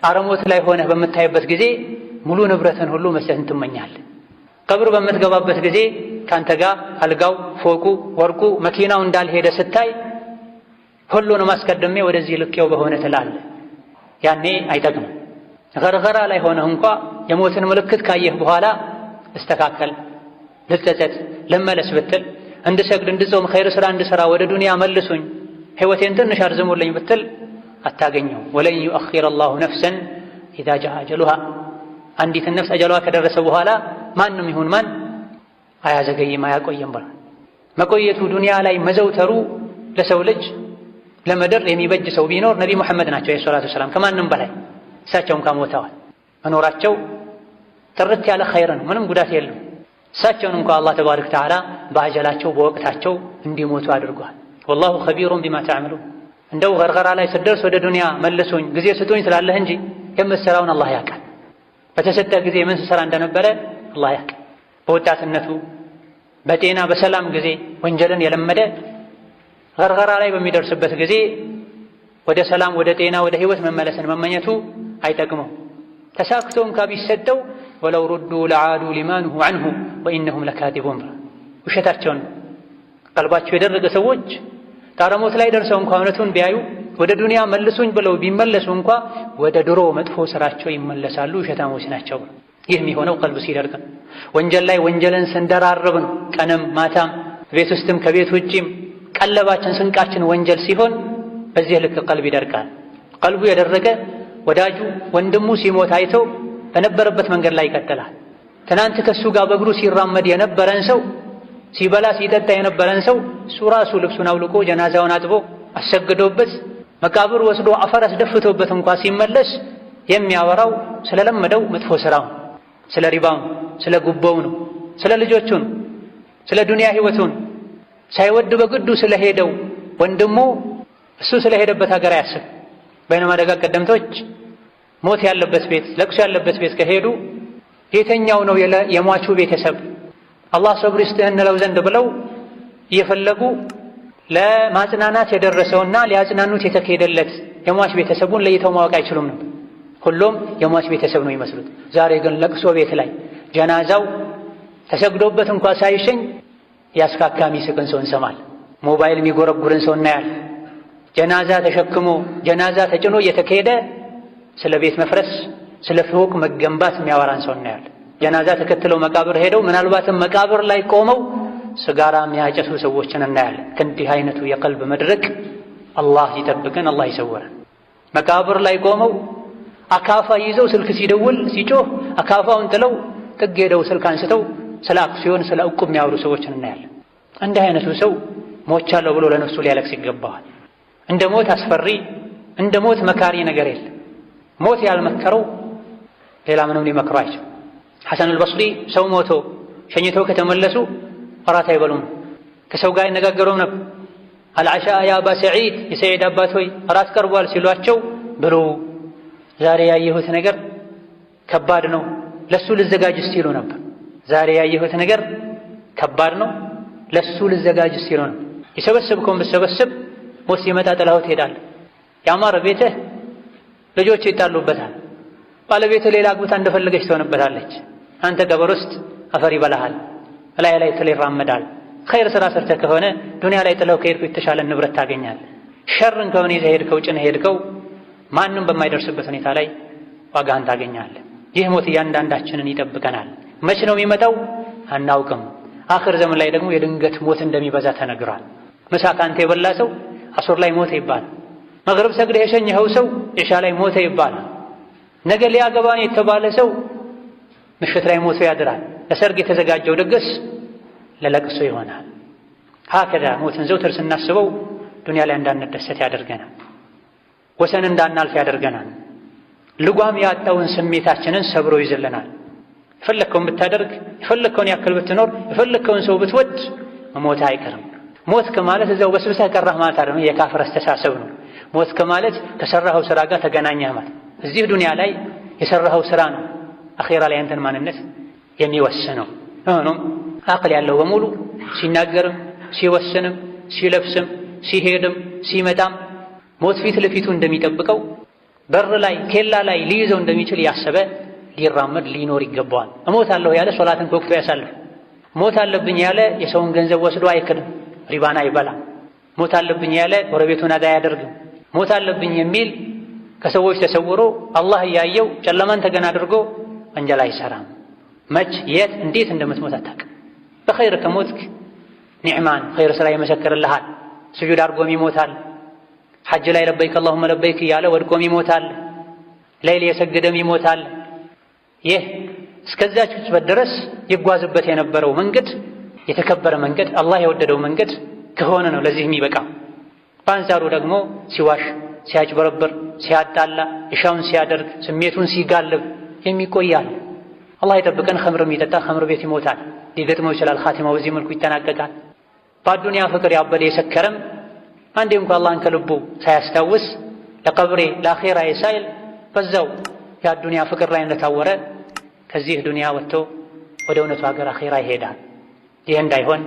ጣረሞት ላይ ሆነህ በምታይበት ጊዜ ሙሉ ንብረትን ሁሉ መስጠትን ትመኛለህ። ቀብር በምትገባበት ጊዜ ካንተ ጋር አልጋው፣ ፎቁ፣ ወርቁ፣ መኪናው እንዳልሄደ ስታይ ሁሉንም አስቀድሜ ወደዚህ ልኬው በሆነ ትላለህ። ያኔ አይጠቅምም። ገርገራ ላይ ሆነህ እንኳ የሞትን ምልክት ካየህ በኋላ እስተካከል፣ ልጸጸት፣ ልመለስ ብትል እንድሰግድ፣ እንድጾም፣ ኸይር ሥራ እንድሠራ ወደ ዱንያ መልሱኝ፣ ሕይወቴን ትንሽ አርዝሙልኝ ብትል አታገኘው። ወለን ዩአኺረ አላሁ ነፍሰን ኢዛ ጃአ አጀሉሃ አንዲትን ነፍስ አጀሏ ከደረሰ በኋላ ማንም ይሁን ማን አያዘገይም፣ አያቆየም። መቆየቱ ዱንያ ላይ መዘውተሩ ለሰው ልጅ ለምድር የሚበጅ ሰው ቢኖር ነቢ ሙሐመድ ናቸው ሰለላሁ ዐለይሂ ወሰለም። ከማንም በላይ እሳቸውም ከሞተዋል። መኖራቸው ጥርት ያለ ኸይር ነው፣ ምንም ጉዳት የለም። እሳቸውን እንኳ አላህ ተባረከ ወተዓላ በአጀላቸው በወቅታቸው እንዲሞቱ አድርጓል። ወላሁ ኸቢሩን ቢማ ተዕመሉን። እንደው ገርገራ ላይ ስትደርስ ወደ ዱንያ መልሱኝ ጊዜ ስጡኝ ስላለህ እንጂ የምትሠራውን አላህ ያውቃል። በተሰጠህ ጊዜ ምን ስትሠራ እንደነበረ አላህ ያውቃል። በወጣትነቱ በጤና በሰላም ጊዜ ወንጀልን የለመደ ገርገራ ላይ በሚደርስበት ጊዜ ወደ ሰላም፣ ወደ ጤና፣ ወደ ሕይወት መመለስን መመኘቱ አይጠቅመው። ተሳክቶ እንኳ ቢሰጠው ወለው ሩዱ ለዓዱ ሊማ ኑሁ ዐንሁ ወኢነሁም ለካዚቡን። ውሸታቸውን ቀልባቸው የደረገ ሰዎች ጣረሞት ላይ ደርሰው እንኳ እውነቱን ቢያዩ ወደ ዱንያ መልሱኝ ብለው ቢመለሱ እንኳ ወደ ድሮ መጥፎ ስራቸው ይመለሳሉ፣ ውሸታሞች ናቸው። ይህ የሚሆነው ቀልብ ሲደርቅ ነው። ወንጀል ላይ ወንጀልን ስንደራረብ ነው። ቀንም ማታም ቤት ውስጥም ከቤት ውጪም ቀለባችን ስንቃችን ወንጀል ሲሆን በዚህ ልክ ቀልብ ይደርቃል። ቀልቡ የደረቀ ወዳጁ ወንድሙ ሲሞት አይቶ በነበረበት መንገድ ላይ ይቀጥላል። ትናንት ከሱ ጋር በእግሩ ሲራመድ የነበረን ሰው፣ ሲበላ ሲጠጣ የነበረን ሰው እሱ ራሱ ልብሱን አውልቆ ጀናዛውን አጥቦ አሰግዶበት መቃብር ወስዶ አፈር አስደፍቶበት እንኳ ሲመለስ የሚያወራው ስለለመደው መጥፎ ስራው፣ ስለ ሪባው፣ ስለ ጉቦው ነው፣ ስለ ልጆቹን፣ ስለ ዱንያ ህይወቱን ሳይወድ በግዱ ስለሄደው ወንድሙ እሱ ስለሄደበት ሀገር አያስብ። በይነማ ደጋግ ቀደምቶች ሞት ያለበት ቤት፣ ለቅሶ ያለበት ቤት ከሄዱ የተኛው ነው የሟቹ ቤተሰብ አላህ ሰብር ይስጥህ እንለው ዘንድ ብለው እየፈለጉ ለማጽናናት የደረሰውና ሊያጽናኑት የተካሄደለት የሟች ቤተሰቡን ለይተው ማወቅ አይችሉም ነበር። ሁሉም የሟች ቤተሰብ ነው ይመስሉት። ዛሬ ግን ለቅሶ ቤት ላይ ጀናዛው ተሰግዶበት እንኳ ሳይሸኝ ያስካካ የሚስቅን ሰው እንሰማል። ሞባይል የሚጎረጉርን ሰው እናያል። ጀናዛ ተሸክሞ ጀናዛ ተጭኖ እየተካሄደ ስለ ቤት መፍረስ፣ ስለ ፎቅ መገንባት የሚያወራን ሰው እናያል። ጀናዛ ተከትለው መቃብር ሄደው ምናልባትም መቃብር ላይ ቆመው ስጋራ የሚያጨሱ ሰዎችን እናያለን። ከእንዲህ አይነቱ የቀልብ መድረቅ አላህ ይጠብቀን፣ አላህ ይሰውረን። መቃብር ላይ ቆመው አካፋ ይዘው ስልክ ሲደውል ሲጮህ አካፋውን ጥለው ጥግ ሄደው ስልክ አንስተው ስለ አክሲዮን ስለ ዕቁብ የሚያወሩ ሰዎችን እናያለን። እንዲህ አይነቱ ሰው ሞቻለሁ ብሎ ለነፍሱ ሊያለቅስ ይገባዋል። እንደ ሞት አስፈሪ፣ እንደ ሞት መካሪ ነገር የለም። ሞት ያልመከረው ሌላ ምንም ሊመክረው አይችልም። ሐሰን አልበስሪ ሰው ሞቶ ሸኝተው ከተመለሱ እራት አይበሉም፣ ከሰው ጋር አይነጋገሩም ነበር። አልዓሻ ያ አባ ሰዒድ፣ የሰዒድ አባት ሆይ እራት ቀርቧል ሲሏቸው ብሉ፣ ዛሬ ያየሁት ነገር ከባድ ነው፣ ለሱ ልዘጋጅ ሲሉ ነበር። ዛሬ ያየሁት ነገር ከባድ ነው፣ ለሱ ልዘጋጅ ሲሉ ነበር። የሰበሰብከውን ብትሰበስብ ሞት ሲመጣ ጥላኸው ትሄዳለህ። ያማረ ቤትህ ልጆች ይጣሉበታል፣ ባለቤትህ ሌላ አግብታ እንደፈለገች ትሆንበታለች። አንተ ቀብር ውስጥ አፈር ይበላሃል፣ ላይ ላይ ትል ይራመዳል። ኸይር ስራ ሰርተህ ከሆነ ዱንያ ላይ ጥለው ከሄድከው የተሻለ ንብረት ታገኛለህ። ሸርን ከሆነ ይዘህ ሄድከው ጭነህ ሄድከው ማንም በማይደርስበት ሁኔታ ላይ ዋጋህን ታገኛለህ። ይህ ሞት እያንዳንዳችንን ይጠብቀናል። መች ነው የሚመጣው አናውቅም። አኽር ዘመን ላይ ደግሞ የድንገት ሞት እንደሚበዛ ተነግሯል። ምሳ ካንተ የበላ ሰው አሱር ላይ ሞተ ይባላል። መግሪብ ሰግደህ የሸኘኸው ሰው ኢሻ ላይ ሞተ ይባላል። ነገ ሊያገባን የተባለ ሰው ምሽት ላይ ሞቶ ያድራል። ለሰርግ የተዘጋጀው ድግስ ለለቅሶ ይሆናል። ሀከዛ ሞትን ዘውትር ስናስበው ዱንያ ላይ እንዳንደሰት ያደርገናል፣ ወሰን እንዳናልፍ ያደርገናል። ልጓም ያጣውን ስሜታችንን ሰብሮ ይዘለናል። የፈለግከውን ብታደርግ፣ የፈለግከውን ያክል ብትኖር፣ የፈለግከውን ሰው ብትወድ ሞት አይቀርም። ሞት ከማለት እዛው በስብሰህ ቀራህ ማለት አይደለም፣ የካፍር አስተሳሰብ ነው። ሞት ከማለት ከሰራኸው ስራ ጋር ተገናኘህ ማለት። እዚህ ዱንያ ላይ የሰራኸው ስራ ነው አኺራ ላይ አንተን ማንነት የሚወስነው። ሆኖም አቅል ያለው በሙሉ ሲናገርም ሲወስንም ሲለብስም ሲሄድም ሲመጣም ሞት ፊት ለፊቱ እንደሚጠብቀው በር ላይ ኬላ ላይ ሊይዘው እንደሚችል ያሰበ ሊራመድ ሊኖር ይገባዋል። እሞታለሁ ያለ ሶላትን ከወቅቱ ያሳልፍ። ሞት አለብኝ ያለ የሰውን ገንዘብ ወስዶ አይክድም፣ ሪባን አይበላም። ሞት አለብኝ ያለ ጎረቤቱን አዳ አያደርግም። ሞት አለብኝ የሚል ከሰዎች ተሰውሮ አላህ እያየው ጨለማን ተገን አድርጎ ወንጀል አይሰራም። መች የት እንዴት እንደምትሞት አታውቅም። በኸይር ከሞትክ ኒዕማን ኸይር ስራ ይመሰክርልሃል። ስጁድ አድርጎም ይሞታል። ሐጅ ላይ ለበይክ አላሁመ ለበይክ እያለ ወድቆም ይሞታል። ሌሊት የሰገደም ይሞታል። ይህ እስከዛች ቅጽበት ድረስ ይጓዝበት የነበረው መንገድ የተከበረ መንገድ አላህ የወደደው መንገድ ከሆነ ነው ለዚህ የሚበቃው። በአንጻሩ ደግሞ ሲዋሽ፣ ሲያጭበረብር፣ ሲያጣላ፣ እሻውን ሲያደርግ፣ ስሜቱን ሲጋልብ የሚቆያል። አላህ የጠብቀን። ኸምር የሚጠጣ ኸምር ቤት ይሞታል። ሊገጥመው ይችላል። ኻቲማው በዚህ መልኩ ይጠናቀቃል። በአዱንያ ፍቅር ያበደ የሰከረም አንዴ እንኳ አላህን ከልቡ ሳያስታውስ ለቀብሬ ለአኼራዬ ሳይል በዛው የአዱንያ ፍቅር ላይ እንደታወረ ከዚህ ዱንያ ወጥቶ ወደ እውነቱ ሀገር አኼራ ይሄዳል። ይህ እንዳይሆን